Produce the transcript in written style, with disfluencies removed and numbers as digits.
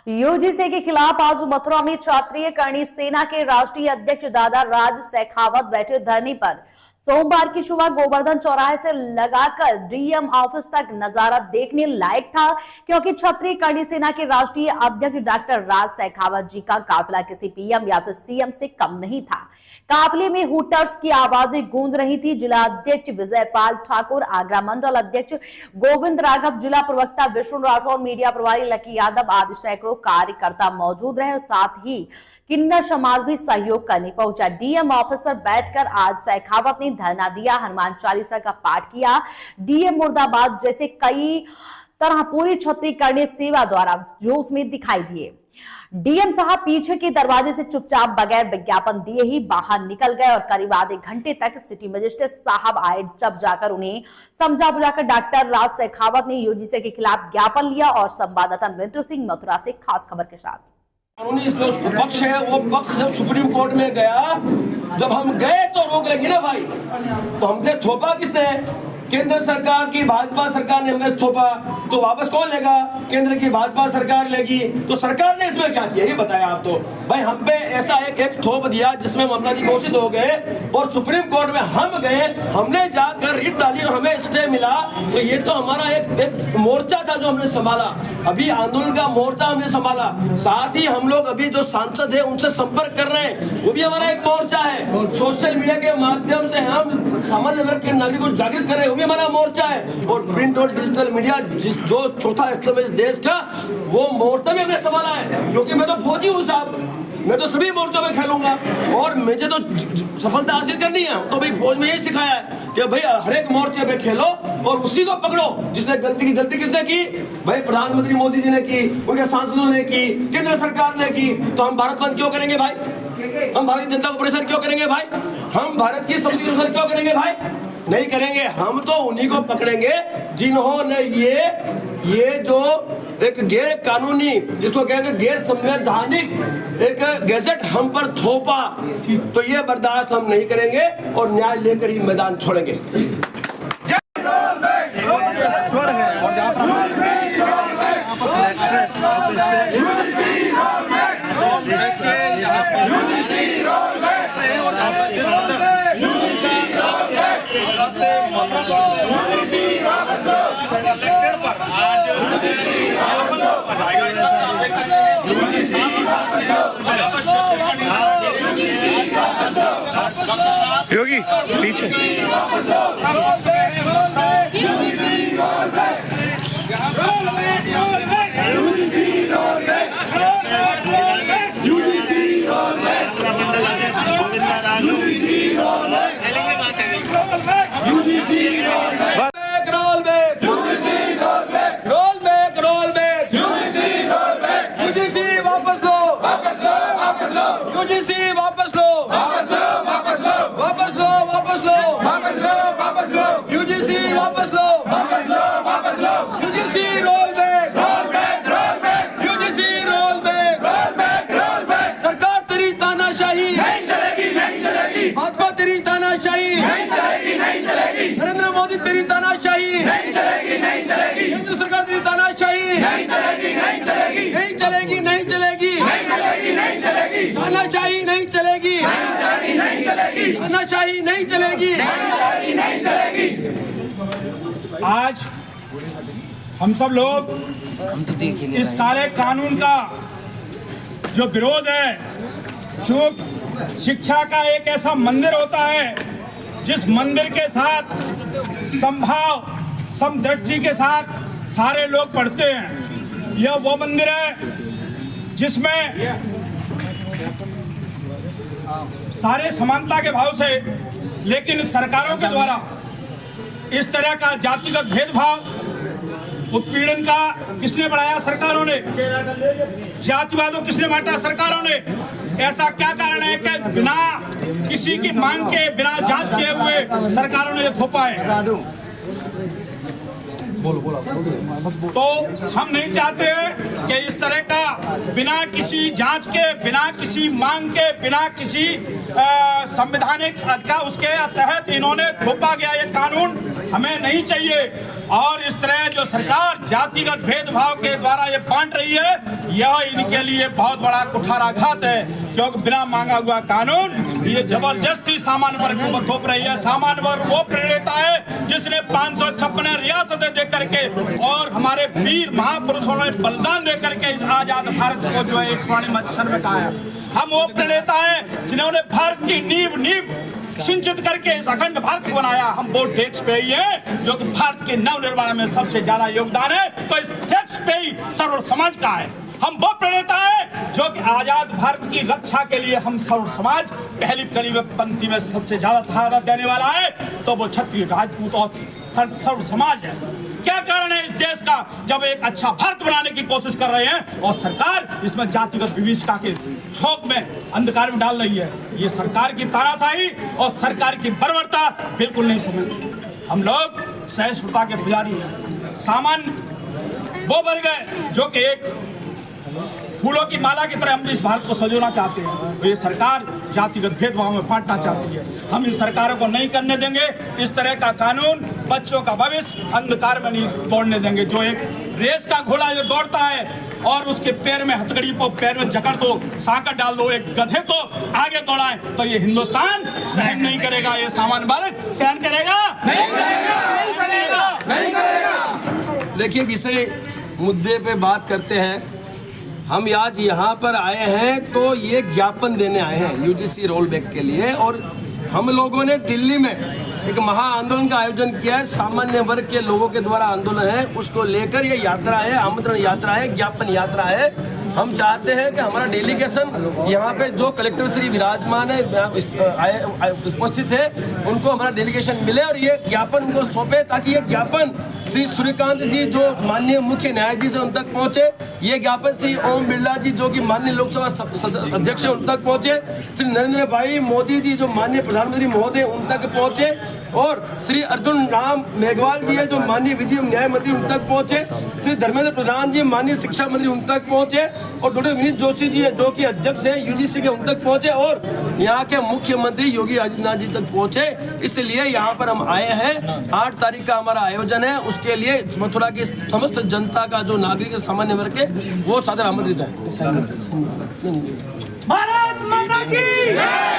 UGC के खिलाफ आज मथुरा में क्षत्रिय करणी सेना के राष्ट्रीय अध्यक्ष दादा राज शेखावत बैठे धरने पर। सोमवार की सुबह गोवर्धन चौराहे से लगाकर डीएम ऑफिस तक नजारा देखने लायक था, क्योंकि क्षत्रिय करणी सेना के राष्ट्रीय अध्यक्ष डॉक्टर राज शेखावत जी का काफिला किसी पीएम या फिर सीएम से कम नहीं था। काफिले में हुटर्स की आवाजें गूंज रही थी। जिला अध्यक्ष विजयपाल ठाकुर, आगरा मंडल अध्यक्ष गोविंद राघव, जिला प्रवक्ता विष्णु राठौर, मीडिया प्रभारी लकी यादव आदि सैकड़ों कार्यकर्ता मौजूद रहे और साथ ही किन्नर समाज भी सहयोग करने पहुंचा। डीएम ऑफिस पर बैठकर आज शेखावत ने धरना दिया, हनुमान चालीसा का पाठ किया। डीएम मुर्दाबाद जैसे कई तरह पूरी क्षत्रिय करणी सेवा द्वारा जोश में दिखाई दिए। डीएम साहब पीछे के दरवाजे से चुपचाप बगैर विज्ञापन दिए ही बाहर निकल गए और करीब आधे घंटे तक सिटी मजिस्ट्रेट साहब आए, जब जाकर उन्हें समझा बुझाकर डॉक्टर राज शेखावत ने यूजीसी के खिलाफ ज्ञापन लिया। और संवाददाता मिंटू सिंह मथुरा से खास खबर के साथ। कानूनी जो पक्ष है वो पक्ष जब सुप्रीम कोर्ट में गया, जब हम गए तो रोक लगी ना भाई। तो हमसे थोपा किसने? केंद्र सरकार की भाजपा सरकार ने हमें थोपा, तो वापस कौन लेगा? केंद्र की भाजपा सरकार लेगी। तो सरकार ने इसमें क्या किया ये बताया आप। तो भाई हम पे ऐसा एक थोप दिया जिसमें हम अपराधी घोषित हो गए और सुप्रीम कोर्ट में हम गए, हमने जाकर रिट डाली और हमें स्टे मिला। तो ये तो हमारा एक मोर्चा था जो हमने संभाला, अभी आंदोलन का मोर्चा हमने संभाला। साथ ही हम लोग अभी जो सांसद है उनसे संपर्क कर रहे हैं, वो भी हमारा एक मोर्चा है। सोशल मीडिया के माध्यम से हम सामान्य वर्ग के नागरिकों को जागृत कर रहे हैं, हमारा मोर्चा है। और प्रिंट और डिजिटल मीडिया जो चौथा स्तंभ इस देश का, वो मोर्चा भी हमने संभाला है। क्योंकि मैं तो फौजी हूँ साहब, मैं तो सभी मोर्चों में खेलूंगा और मुझे तो सफलता हासिल करनी है। तो भाई फौज में यही सिखाया है कि भाई हर एक मोर्चे पे खेलो और उसी को पकड़ो जिसने गलती किसने की? भाई प्रधानमंत्री मोदी जी ने की, उनके सांसदों ने की, केंद्र सरकार ने की। तो हम भारत बंद क्यों करेंगे भाई? हम भारतीय जनता को परेशान क्यों करेंगे भाई? हम भारत की संविधान क्यों करेंगे भाई? नहीं करेंगे। हम तो उन्हीं को पकड़ेंगे जिन्होंने ये जो एक गैर कानूनी, जिसको कहेंगे गैर संवैधानिक एक गैजेट हम पर थोपा। तो ये बर्दाश्त हम नहीं करेंगे और न्याय लेकर ही मैदान छोड़ेंगे। योगी पीछे भाजपा तेरी तानाशाही नहीं चलेगी, नहीं चलेगी। नरेंद्र मोदी तेरी तानाशाही नहीं चलेगी, नहीं चलेगी। केंद्र सरकार तेरी तानाशाही नहीं चलेगी, नहीं चलेगी, नहीं चलेगी, नहीं चलेगी, नहीं चलेगी, नहीं चलेगी। तानाशाही नहीं चलेगी, नहीं चलेगी, तानाशाही नहीं चलेगी, नहीं चलेगी। आज हम सब लोग इस काले कानून का जो विरोध है, जो शिक्षा का एक ऐसा मंदिर होता है जिस मंदिर के साथ समभाव समदृष्टि के साथ सारे लोग पढ़ते हैं, यह वो मंदिर है जिसमें सारे समानता के भाव से, लेकिन सरकारों के द्वारा इस तरह का जातिगत भेदभाव उत्पीड़न का किसने बढ़ाया? सरकारों ने। जातिवाद को किसने बांटा? सरकारों ने। ऐसा क्या कारण है कि बिना किसी की मांग के, बिना जांच किए हुए सरकारों ने ये थोपा है? तो हम नहीं चाहते हैं कि इस तरह का बिना किसी जांच के, बिना किसी मांग के, बिना किसी संवैधानिक अधिकार उसके तहत इन्होंने थोपा गया ये कानून हमें नहीं चाहिए। और इस तरह जो सरकार जातिगत भेदभाव के द्वारा ये बांट रही है, यह इनके लिए बहुत बड़ा कुठाराघात है, क्योंकि बिना मांगा हुआ कानून ये जबरदस्ती सामान्य वर्ग को थोप रही है। सामान्य वर्ग वो प्रेरणा है जिसने 556 रियासतें दे करके और हमारे वीर महापुरुषों ने बलिदान दे करके इस आजाद भारत को जो है एक स्वर्णिम अक्षर में कहा है। हम वो प्रेरणा है जिन्होंने भारत की नींव सिंचित करके इस अखंड भारत को बनाया। हम वो टैक्स पे ही है जो कि भारत के नव निर्माण में सबसे ज्यादा योगदान है, तो इस टैक्स पे ही सर्व समाज का है। हम वो प्रेरणा है जो कि आजाद भारत की रक्षा के लिए हम सर्व समाज पहली कड़ी में पंक्ति में सबसे ज्यादा सहायता देने वाला है, तो वो क्षत्रिय राजपूत और सर्व समाज है। क्या कारण है इस देश का, जब एक अच्छा भारत बनाने की कोशिश कर रहे हैं और सरकार इसमें जातिगत विविधता के छौक में अंधकार में डाल रही है। ये सरकार की तानाशाही और सरकार की बर्बरता बिल्कुल नहीं समझ। हम लोग सहिष्णुता के पुजारी हैं। सामान्य वो वर्ग है जो कि एक फूलों की माला की तरह हम इस भारत को सजोना चाहते हैं, तो ये सरकार जातिगत भेदभाव में बांटना चाहती है। हम इन सरकारों को नहीं करने देंगे। इस तरह का कानून बच्चों का भविष्य अंधकार में नहीं तोड़ने देंगे। जो एक रेस का घोड़ा जो दौड़ता है और उसके पैर में हथकड़ी को पैर में जकड़ दो, साकर डाल दो, एक गधे को आगे दौड़ाए, तो ये हिंदुस्तान सहन नहीं करेगा। ये सामान्य वर्ग सहन करेगा? नहीं करेगा। देखिए, विषय मुद्दे पे बात करते हैं। हम आज यहाँ पर आए हैं तो ये ज्ञापन देने आए हैं यूजीसी रोल बैक के लिए, और हम लोगों ने दिल्ली में एक महा आंदोलन का आयोजन किया है। सामान्य वर्ग के लोगों के द्वारा आंदोलन है, उसको लेकर ये यात्रा है, आमंत्रण यात्रा है, ज्ञापन यात्रा है। हम चाहते हैं कि हमारा डेलीगेशन यहाँ पे जो कलेक्टर श्री विराजमान है, उपस्थित है, उनको हमारा डेलीगेशन मिले और ये ज्ञापन उनको सौंपे, ताकि ये ज्ञापन श्री सूर्यकांत जी जो माननीय मुख्य न्यायाधीश है उन तक पहुंचे। ये ज्ञापन श्री ओम बिरला जी जो कि माननीय लोकसभा अध्यक्ष है उन तक पहुंचे। श्री नरेंद्र भाई मोदी जी जो माननीय प्रधानमंत्री महोदय उन तक पहुंचे, और श्री अर्जुन राम मेघवाल जी है जो माननीय विधि एवं न्याय मंत्री उन तक पहुंचे। श्री धर्मेंद्र प्रधान जी माननीय शिक्षा मंत्री उन तक पहुंचे, और डॉक्टर विनीत जोशी जी है जो कि अध्यक्ष है यूजीसी के उन तक पहुंचे, और यहाँ के मुख्यमंत्री योगी आदित्यनाथ जी तक पहुंचे। इसलिए यहाँ पर हम आए हैं। 8 तारीख का हमारा आयोजन है, उसके लिए मथुरा की समस्त जनता का जो नागरिक सामान्य वर्ग के वो सादर आमंत्रित है। भारत माता की जय।